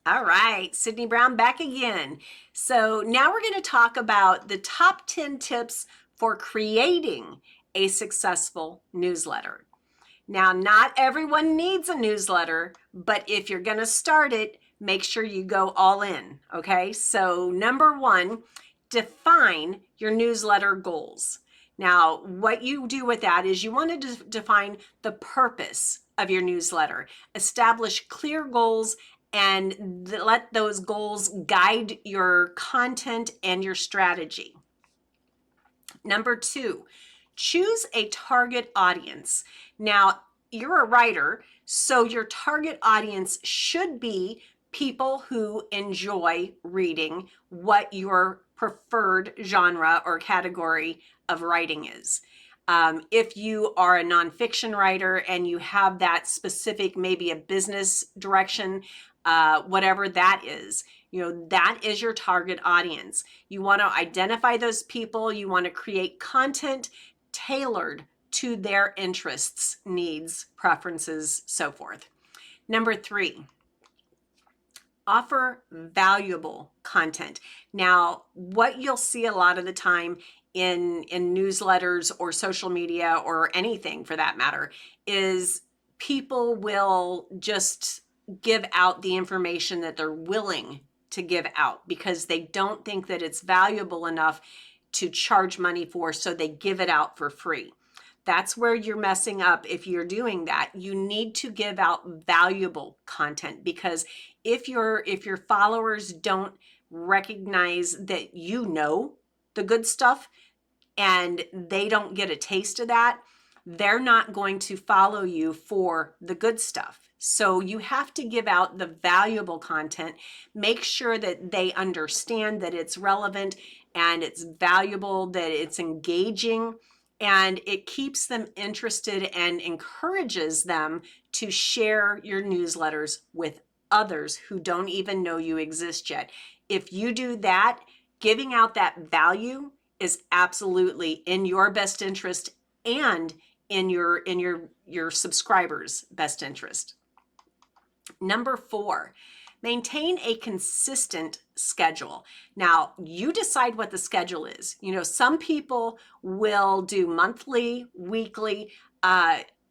All right, Sydney Brown back again. So now we're going to talk about the top 10 tips for creating a successful newsletter. Now, not everyone needs a newsletter, but if you're going to start it, make sure you go all in, okay? So number one, define your newsletter goals. Now, what you do with that is you want to define the purpose of your newsletter. Establish clear goals and let those goals guide your content and your strategy. Number two, choose a target audience. Now, you're a writer, so your target audience should be people who enjoy reading what your preferred genre or category of writing is. If you are a nonfiction writer and you have that specific, maybe a business direction, whatever that is, that is your target audience. You want to identify those people. You want to create content tailored to their interests, needs, preferences, so forth. Number three, offer valuable content. Now, what you'll see a lot of the time in newsletters or social media or anything for that matter is people will just give out the information that they're willing to give out because they don't think that it's valuable enough to charge money for, so they give it out for free. That's where you're messing up if you're doing that. You need to give out valuable content, because if your followers don't recognize that you know the good stuff and they don't get a taste of that, they're not going to follow you for the good stuff. So you have to give out the valuable content. Make sure that they understand that it's relevant and it's valuable, that it's engaging, and it keeps them interested and encourages them to share your newsletters with others who don't even know you exist yet. If you do that, giving out that value is absolutely in your best interest and in your subscribers' best interest. Number four, maintain a consistent schedule. Now, you decide what the schedule is. Some people will do monthly, weekly,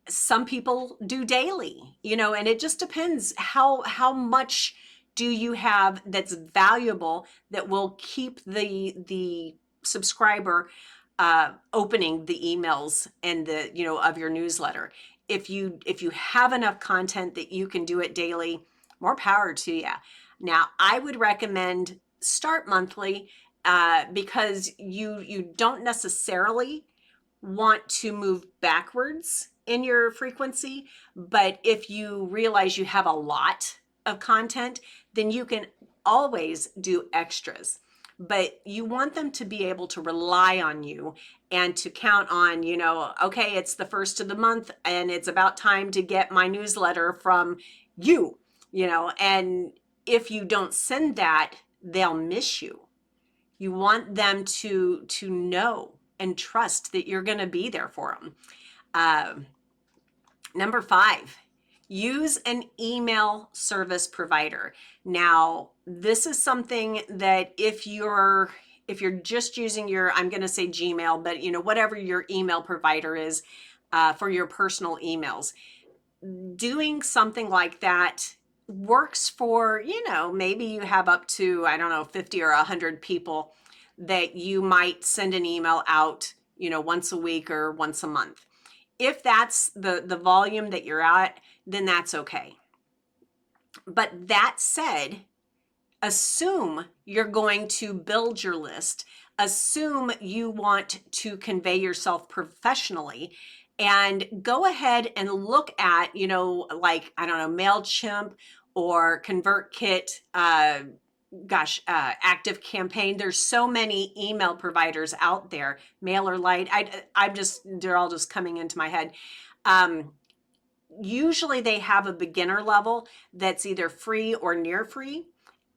some people do daily, and it just depends how much do you have that's valuable that will keep the subscriber opening the emails and of your newsletter. If you have enough content that you can do it daily, more power to you. Now, I would recommend start monthly because you don't necessarily want to move backwards in your frequency, but if you realize you have a lot of content, then you can always do extras. But you want them to be able to rely on you and to count on, okay, it's the first of the month and it's about time to get my newsletter from you, and if you don't send that, they'll miss you. You want them to know and trust that you're going to be there for them. Number five, use an email service provider. Now, this is something that if you're just using I'm going to say Gmail, but whatever your email provider is for your personal emails, doing something like that works for, maybe you have up to, 50 or 100 people that you might send an email out, once a week or once a month. If that's the volume that you're at, then that's okay. But that said, assume you're going to build your list. Assume you want to convey yourself professionally, and go ahead and look at, MailChimp or ConvertKit, Active Campaign. There's so many email providers out there. MailerLite. They're all just coming into my head. Usually they have a beginner level that's either free or near free.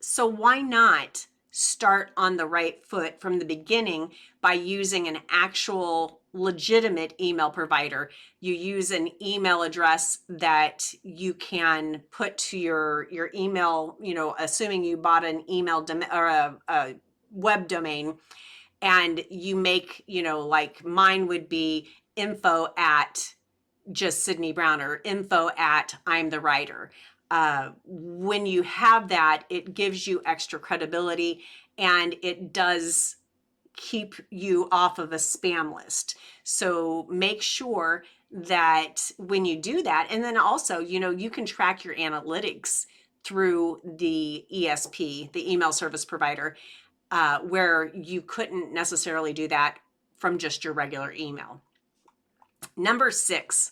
So why not start on the right foot from the beginning by using an actual legitimate email provider. You use an email address that you can put to your email, assuming you bought an email or a web domain, and you make, like mine would be info at just Sydney Brown or info at I'm the writer. When you have that, it gives you extra credibility, and it does keep you off of a spam list. So make sure that when you do that, and then also, you can track your analytics through the ESP, the email service provider, where you couldn't necessarily do that from just your regular email. Number 6,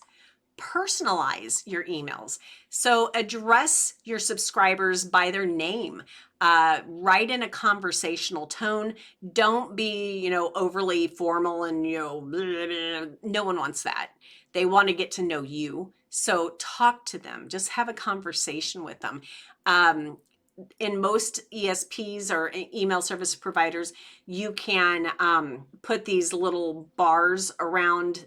personalize your emails. So address your subscribers by their name. Write in a conversational tone. Don't be, overly formal and, blah, blah, blah. No one wants that. They want to get to know you. So talk to them. Just have a conversation with them. In most ESPs or email service providers, you can put these little bars around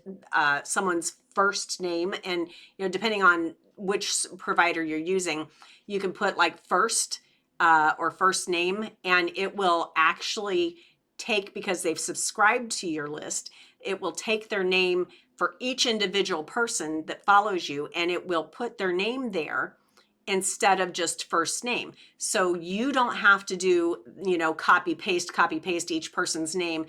someone's first name, and depending on which provider you're using, you can put like first or first name, and it will actually take, because they've subscribed to your list, it will take their name for each individual person that follows you, and it will put their name there instead of just first name. So you don't have to do, copy paste each person's name.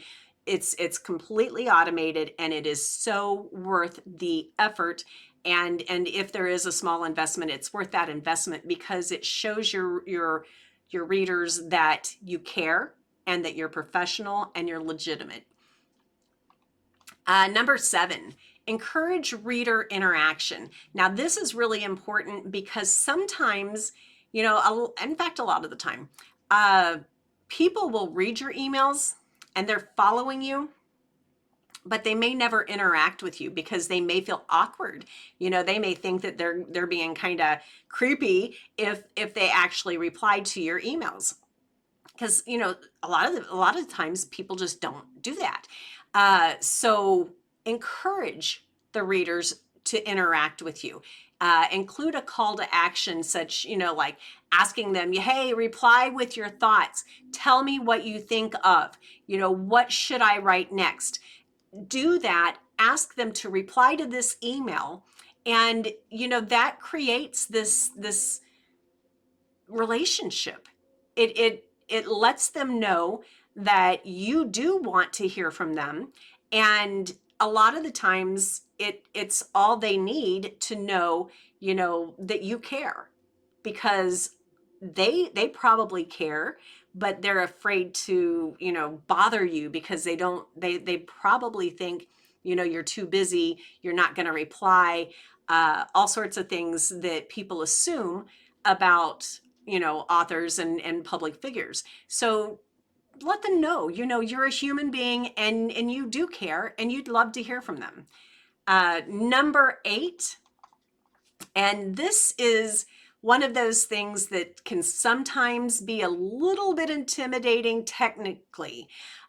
It's completely automated, and it is so worth the effort. And if there is a small investment, it's worth that investment, because it shows your readers that you care and that you're professional and you're legitimate. Number 7, encourage reader interaction. Now, this is really important because sometimes, in fact, a lot of the time, people will read your emails and they're following you, but they may never interact with you because they may feel awkward. They may think that they're being kind of creepy if they actually reply to your emails, because a lot of times people just don't do that. So encourage the readers to interact with you. Include a call to action, such, like asking them, hey, reply with your thoughts. Tell me what you think of, what should I write next? Do that. Ask them to reply to this email. And, that creates this relationship. It lets them know that you do want to hear from them, and a lot of the times it's all they need to know, that you care, because they probably care, but they're afraid to, bother you, because they probably think, you're too busy, you're not going to reply, all sorts of things that people assume about authors and public figures. So let them know, you're a human being, and you do care, and you'd love to hear from them. Number 8, and this is one of those things that can sometimes be a little bit intimidating technically.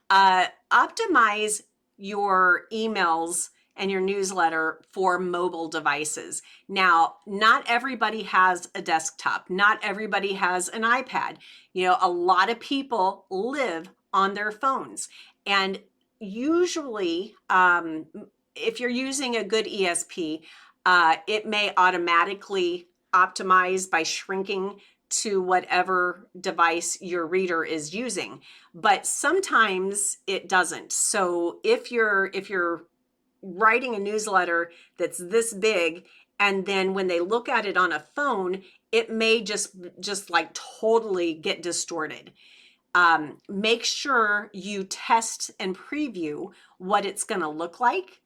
Optimize your emails and your newsletter for mobile devices. Now, not everybody has a desktop. Not everybody has an iPad. A lot of people live on their phones. And usually, if you're using a good ESP, it may automatically optimize by shrinking to whatever device your reader is using. But sometimes it doesn't. So if you're writing a newsletter that's this big, and then when they look at it on a phone, it may just like totally get distorted. Make sure you test and preview what it's going to look like,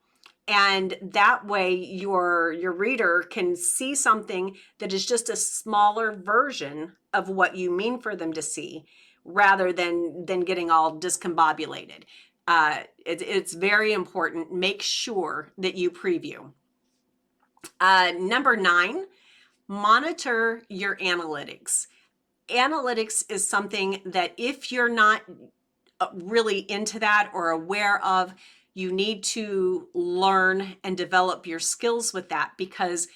and that way your reader can see something that is just a smaller version of what you mean for them to see, rather than getting all discombobulated. It's very important. Make sure that you preview. Number 9, monitor your analytics. analytics is something that if you're not really into that or aware of, you need to learn and develop your skills with that, because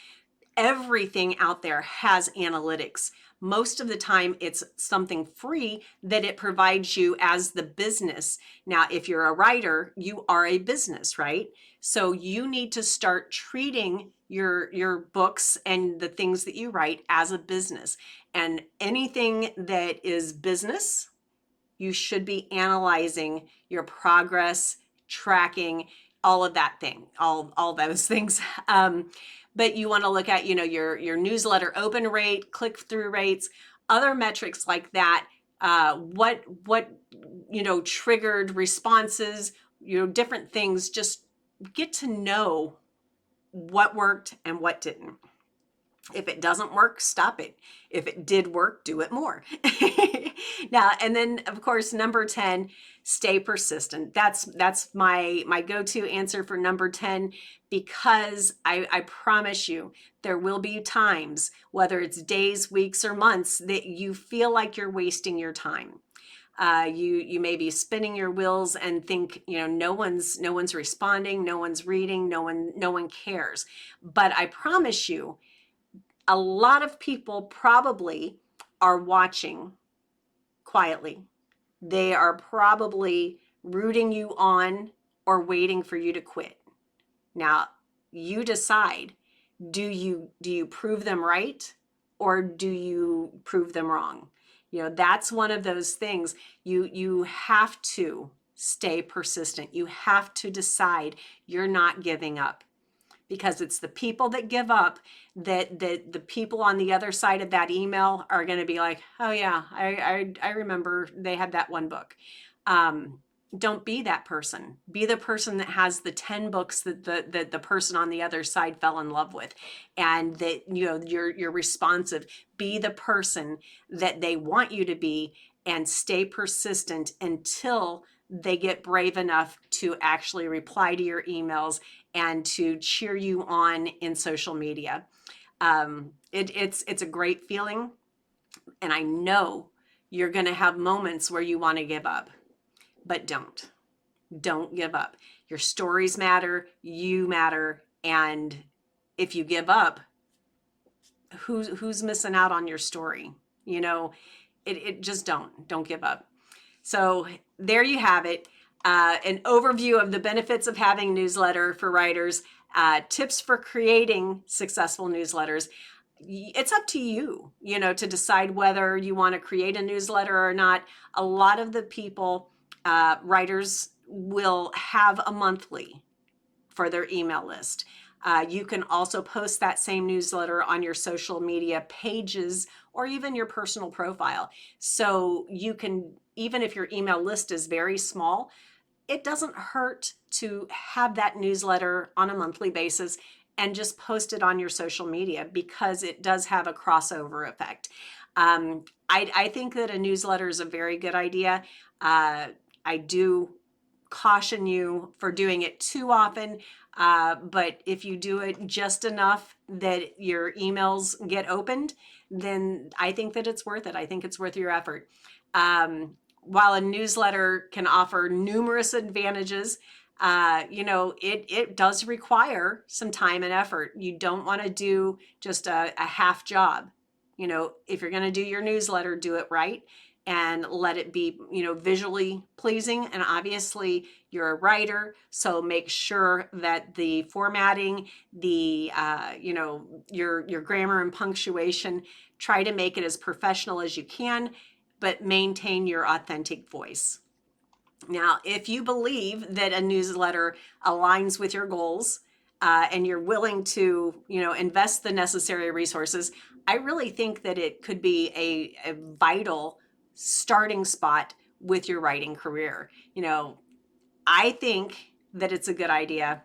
everything out there has analytics. Most of the time, it's something free that it provides you as the business. Now, if you're a writer, you are a business, right? So you need to start treating your books and the things that you write as a business. And anything that is business, you should be analyzing your progress, tracking all of that thing, all those things. But you want to look at, your newsletter open rate, click-through rates, other metrics like that. What triggered responses, different things. Just get to know what worked and what didn't. If it doesn't work, stop it. If it did work, do it more. Now, and then of course, number 10, stay persistent. That's my go-to answer for number 10, because I promise you, there will be times, whether it's days, weeks, or months, that you feel like you're wasting your time. You may be spinning your wheels and think, no one's responding, no one's reading, no one cares. But I promise you, a lot of people probably are watching quietly. They are probably rooting you on or waiting for you to quit. Now, you decide, do you prove them right, or do you prove them wrong? That's one of those things. You have to stay persistent. You have to decide you're not giving up. Because it's the people that give up that the people on the other side of that email are going to be like, oh yeah, I remember they had that one book. Don't be that person. Be the person that has the 10 books that the person on the other side fell in love with, and that you're responsive. Be the person that they want you to be, and stay persistent until they get brave enough to actually reply to your emails and to cheer you on in social media. It's a great feeling, and I know you're going to have moments where you want to give up, but don't give up. Your stories matter, you matter, and if you give up, who's missing out on your story? It just don't give up. So there you have it. An overview of the benefits of having newsletter for writers, tips for creating successful newsletters. It's up to you, to decide whether you want to create a newsletter or not. A lot of the people, writers, will have a monthly for their email list. You can also post that same newsletter on your social media pages or even your personal profile. So you can, even if your email list is very small, it doesn't hurt to have that newsletter on a monthly basis and just post it on your social media, because it does have a crossover effect. I think that a newsletter is a very good idea. I do caution you for doing it too often, but if you do it just enough that your emails get opened, then I think that it's worth it. I think it's worth your effort. While a newsletter can offer numerous advantages, it does require some time and effort. You don't want to do just a half job. If you're going to do your newsletter, do it right and let it be, visually pleasing. And obviously you're a writer, so make sure that the formatting, the, your grammar and punctuation, try to make it as professional as you can, but maintain your authentic voice. Now, if you believe that a newsletter aligns with your goals, and you're willing to, invest the necessary resources, I really think that it could be a vital starting spot with your writing career. I think that it's a good idea.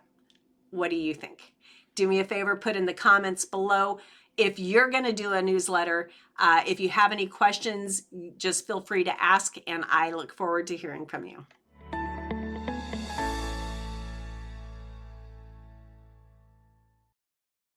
What do you think? Do me a favor, put in the comments below if you're going to do a newsletter. If you have any questions, just feel free to ask, and I look forward to hearing from you.